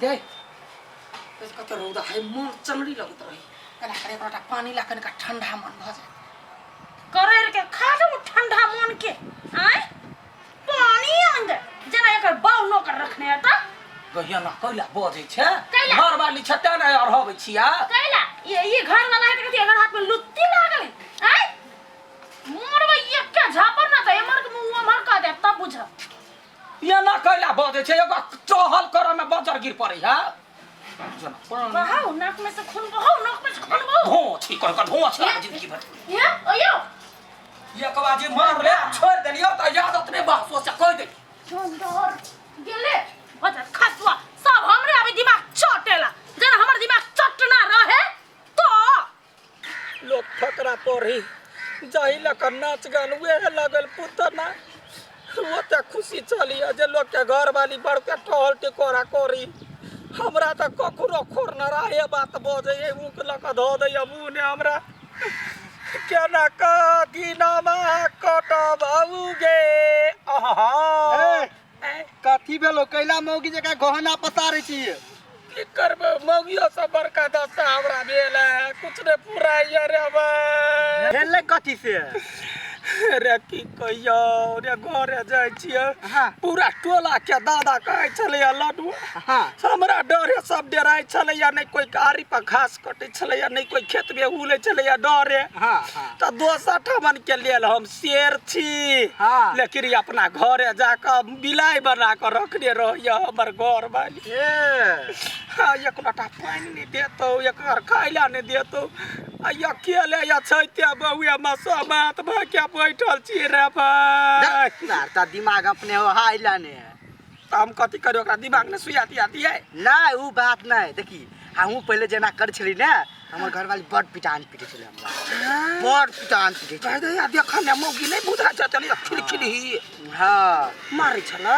दे इसका तो रौदा है मन चमड़ी लगत रही कना करे बड़ा पानी ला कना ठंडा मन भ जाए करे के खा लो ठंडा मन के आय पानी अंदर जना एकर बाव न कर रखने है त गहिया ना कैला बजे छे घर वाली छते न और होबै छिया कैला ये घर वाला है त कथि अगर हाथ में लुत्ती लागल आय मोरबा ये क्या झापर ना त एमर के मुंह मर का दे तब बुझ ये ना कैला बजे छे एगो चहल करे में बजर गिर पड़ी है जना बहाओ नाक में से खून बहाओ नाक में से खून बहाओ धो छी कर धो छी जिंदगी भर ये अयो ये कबाजी मार ले छोड़ देलियो त यादत ने बहसो से कह दे सुंदर गेले बता खसवा सब हमरे अभी दिमाग चटेला जन हमर दिमाग चटना रहे तो लोग फकरा पड़ी जाहिला का नाच गान वे लगल पुतना वो त खुशी चली जे लोग के घर वाली बड़ के टहल टिकोरा करी हमरा त कखरो खोर न रहे बात बजे ए मुक लक धो दे मुने हमरा केना का गिनामा कट बाबूगे आहा कथी भेलो कैला मौगी जका गहना पसारै छी की करबे मौगियो सब बड़का दशा हमरा भेल कुछ ने पूरा रे बा भेलै कथी से रे की कहियो रे घरे जाय छियै हाँ। पूरा टोला के दादा कहै छलै लड्डू हाँ। हमरा डरे सब डराय छलै नहीं कोई कारी पर घास कटै छलै नहीं कोई खेत में उलै छलै डरे हाँ, हाँ। त दोसर ठमन के लेल हम शेर छी हाँ। लेकिन अपना घरे जाकर बिलाई बना कर रखने रहिए हमर घर वाली हाँ एक लोटा पानी नहीं देतो एक खाइला नहीं देतो अकेले या छैते बहुए मसमात भ के बैठल छी रे भाई त दिमाग अपने हो हाइला ने हम कथी करियो ओकरा दिमाग ने सुया दिया दिए नहीं उ बात नहीं देखी हमहू पहले जेना कर छली ने हमर घर वाली बड़ पिटान पीटे छले हमरा बड़ पिटान पीटे कह दे या देख ने मौगी नहीं बुझा चली खिलखिली हां मारे छला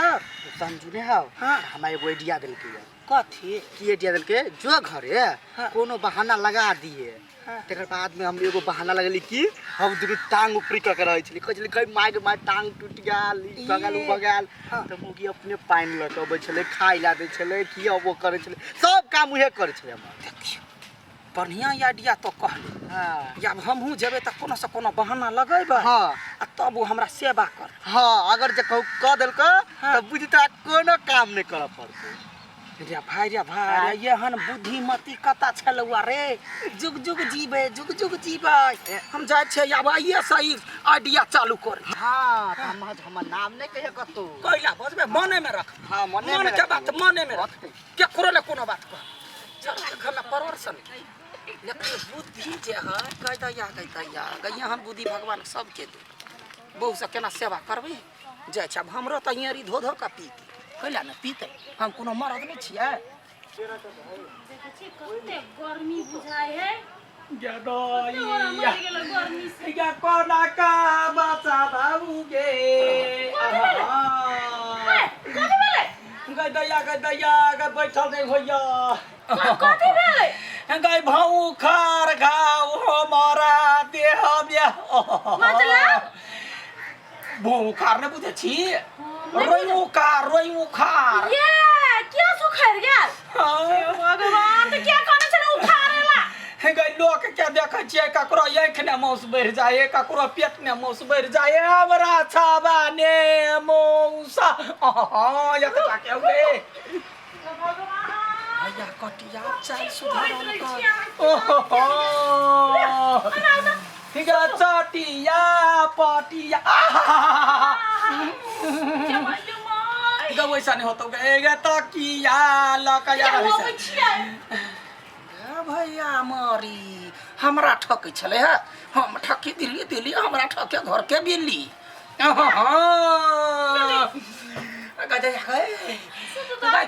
संजू ने हां हाँ। हमरा एगो आइडिया देलकै कथी की आइडिया देलकै जो घरे हाँ। कोनो बहाना लगा दिए हाँ। तेकर बाद में हम एगो बहाना लगली कि हम दुगो टांग ऊपरी क के रहै छली कहै छली माय टांग टूट गेल ई बगल उ बगल त मुगी अपने पानी ल के अबै छले खाइ ला दै छले की अबो करै छले सब काम उहे करै छले हम देखियो बढ़िया आइडिया तो कहली हां या हमहू जेबे त कोनो से कोनो बहाना लगेबे हां आ तब वो हमरा सेवा कर हां अगर जे कहू क देलक त बुझता कोनो काम नहीं कर पड़तो रे भाई ये हन बुद्धिमती कता छलुआ रे जुग जुग जीवे हम जाय छे अब आइए सही आइडिया चालू कर हां हमर नाम नहीं कहे कतो कइला बजबे मने में रख हां मने मन में के बात मने में रख केकरो ने कोनो बात कह चल घर में परवर्सन लेकिन बुद्धि जे है कहता या गैया हम बुद्धि भगवान सबके दे बहु से केना सेवा करबे जाय छ अब हमरो त हियरी धो धो का पीती कैला न पीते हम कोनो मरद नहीं छियै देखै छी कते गर्मी बुझाय है गदइया गर्मी से या कोना का बचा बाबूगे कथि भेलै गदइया ग बैठल नहीं होइया कथि भेलै गई भाऊ खार घाव हमारा देह में मतलब भाऊ खार ने बुझे छी रोइमु खार ये क्या सुखर गेल भगवान तो क्या कहने छले उखाड़ेला गई लोग के देखे छियै ककरो आँख ने मौस बढ़ जाए ककरो पेट ने मौस बढ़ जाए हमरा छाबा ने मौसा या तो के हुए भगवान भैया कटिया चाल सुधारल ठीक है चटिया पटिया वैसा नहीं होता गे तकिया लकया भैया मरी हमरा ठकै छले है हम ठकी दिल्ली हमरा ठके घर के बिल्ली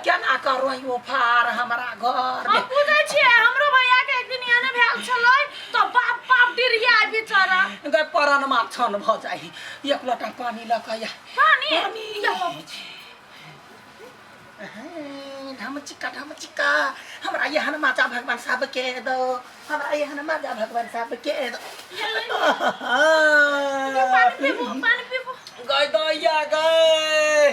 क्या ना करो वो फार हमरा घर हम बुझै छियै हमरो भैया के एक दिन याने भेल छलै तो बाप डिरिया बेचारा गए परन मा छन भ जाई एक लोटा पानी ल कया पानी ढमचिका हमरा यहाँ माता भगवान साहब के दो हमरा यहाँ माता भगवान साहब के दो पानी पीबो गए दैया गए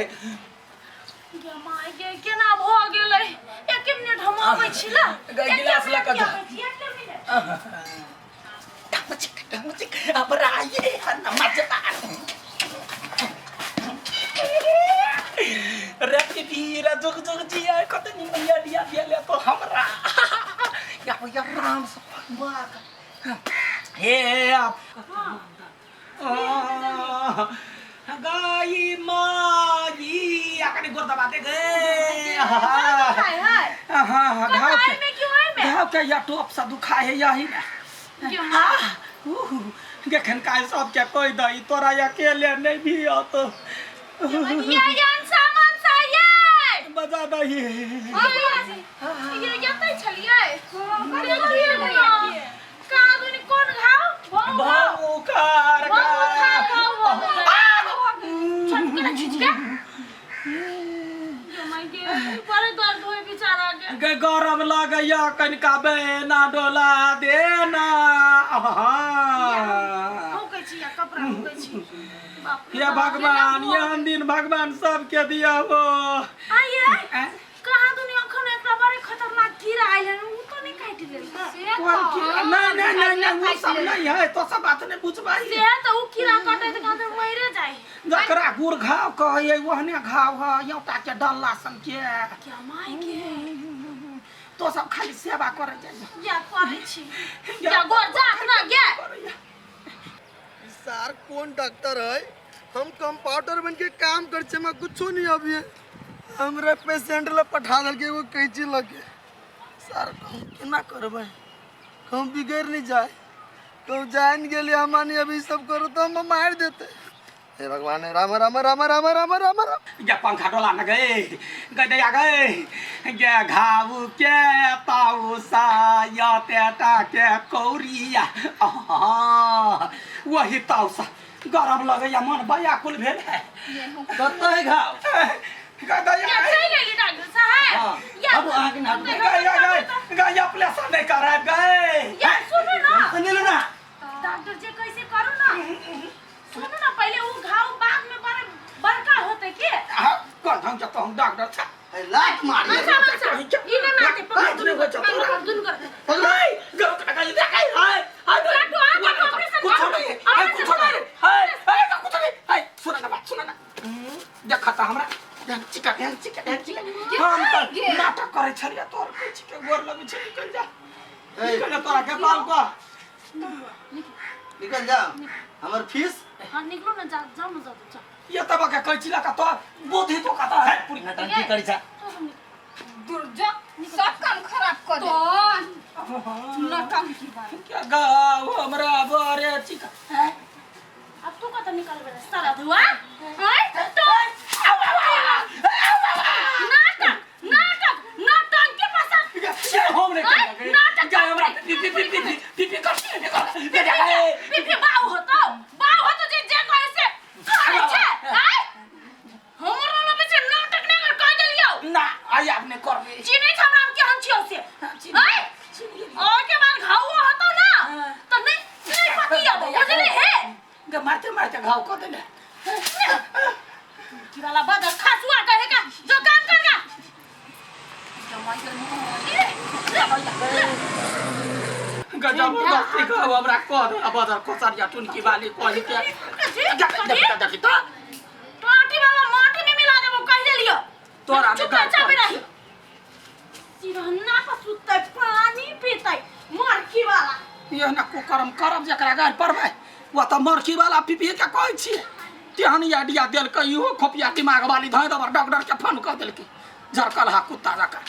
गे माय गे केना भ गेलै 1 मिनट हम आबै छी ल गिलास लऽ कऽ जा। 1 मिनट अब आइए ना मजेदार रे पीरा जुग जुग जिया कत नि मैया दिया ले तो हमरा या भैया राम से भगवान हे आप गाई माई आकने गोर दबाते गए हाय हाय हां घाव हाय में क्यों है मैं घाव के या टॉप सा दुखा है यही ना देखन काय सब के कोई दई तोरा अकेले नहीं भी आ तो ये यान सामान चाहिए बजा दही ये तै छलिए कहां दुनी कोन घाव भाऊ कार छटके छिचके बड़े दर्द होए बेचारा के गरम लगैया कनिका बेना डोला देना हो कह छी या कपड़ा हो कह छी हे भगवान यहन दिन भगवान सबके दिया हो आइए कहां दुनिया अखन एकटा बड़े खतरनाक कीड़ा आइल है उ तो नहीं काट लेल कौन कीड़ा नहीं वो सब नहीं है तो सब बात नहीं बुझबाई से तो उ कीड़ा काटे त काटे मरे जाए जकरा गुड़ घाव कहे वहने घाव है यो ताके डल्ला सन के क्या माय के तो सब खाली सेवा करे जाए या करे छी या गोर जात ना गे सर कौन डॉक्टर है हम कंपाउंडर बन के काम कर छे मैं कुछ नहीं अभी हमरे पेशेंट ले पठा दल के वो कैची लगे सर हम केना करबे हम बिगड़ नहीं जाए तो जान गेली हमानी अभी सब करो तो हम मार देते हे भगवान राम राम राम राम राम राम राम या पंखा डोला न गए गदया गए ये घाव के ताऊ सा या तेटा के कौरिया वही ताऊ सा गरम लगैया मन व्याकुल भेल है कत है घाव गदया या चल गेली डॉक्टर साहब या अब आगे ना गया प्लेस नहीं कर गए या सुनो ना सुनिल ना डॉक्टर जी कैसे करो ना सुनो ना पहले वो घाव बाद में बड़का होते के कौन हम जब हम डॉक्टर था लात मार अच्छा इने मारते पकड़ दुन कर नहीं गलत लगा ये देख हाय लाटू आ ऑपरेशन कुछ नहीं हाय कुछ नहीं हाय कुछ नहीं हाय सुना ना बात सुना ना देखा था हमरा चिका हम तो नाटक करे छलिया तोर के चिके गोर लगे छ निकल जा निकल तोरा के पाल को निकल जा हमर फीस हां निकलो ना जाओ ना जाओ ये तब के कैचिला का तो बुद्धि तो कहता है पूरी नटंकी करी छा दुर्जा सब काम खराब कर दे नटंकी बात क्या गाओ हमरा बारे चिका अब तू कत निकल बे सारा हुआ हैं तो नाटक के पास ये हम रे क्या हमरा पी कर बाऊ होतो जे कैसे करे छे हैं हमरो लबे छे नाटक ने कर कह देलियो ना आई आपने कर दे चिनी हमरा के हम छियो से हैं और के बाद घाव होतो ना तो नहीं पति अब बुझले है ग मारते घाव कर देने की वाला बदर खासुआ कहेगा जो काम करगा गजब दस्ती का हमरा कर बदर कोसरिया टुनकी वाली कहि के देखी तो टोटी वाला माटी में मिला देबो कह देलियो तोरा ने चुप चाप रही सिरहन्ना पर सुतै पानी पीतै मरकी वाला ये ना को करम करब जकरा गार परबै वो त मरकी वाला पीपी के कहै छी तेहन आइडिया देल कहियो खोपिया दिमाग वाली धइ दबर डॉक्टर के फोन कर देल की झरकल हा कुत्ता जका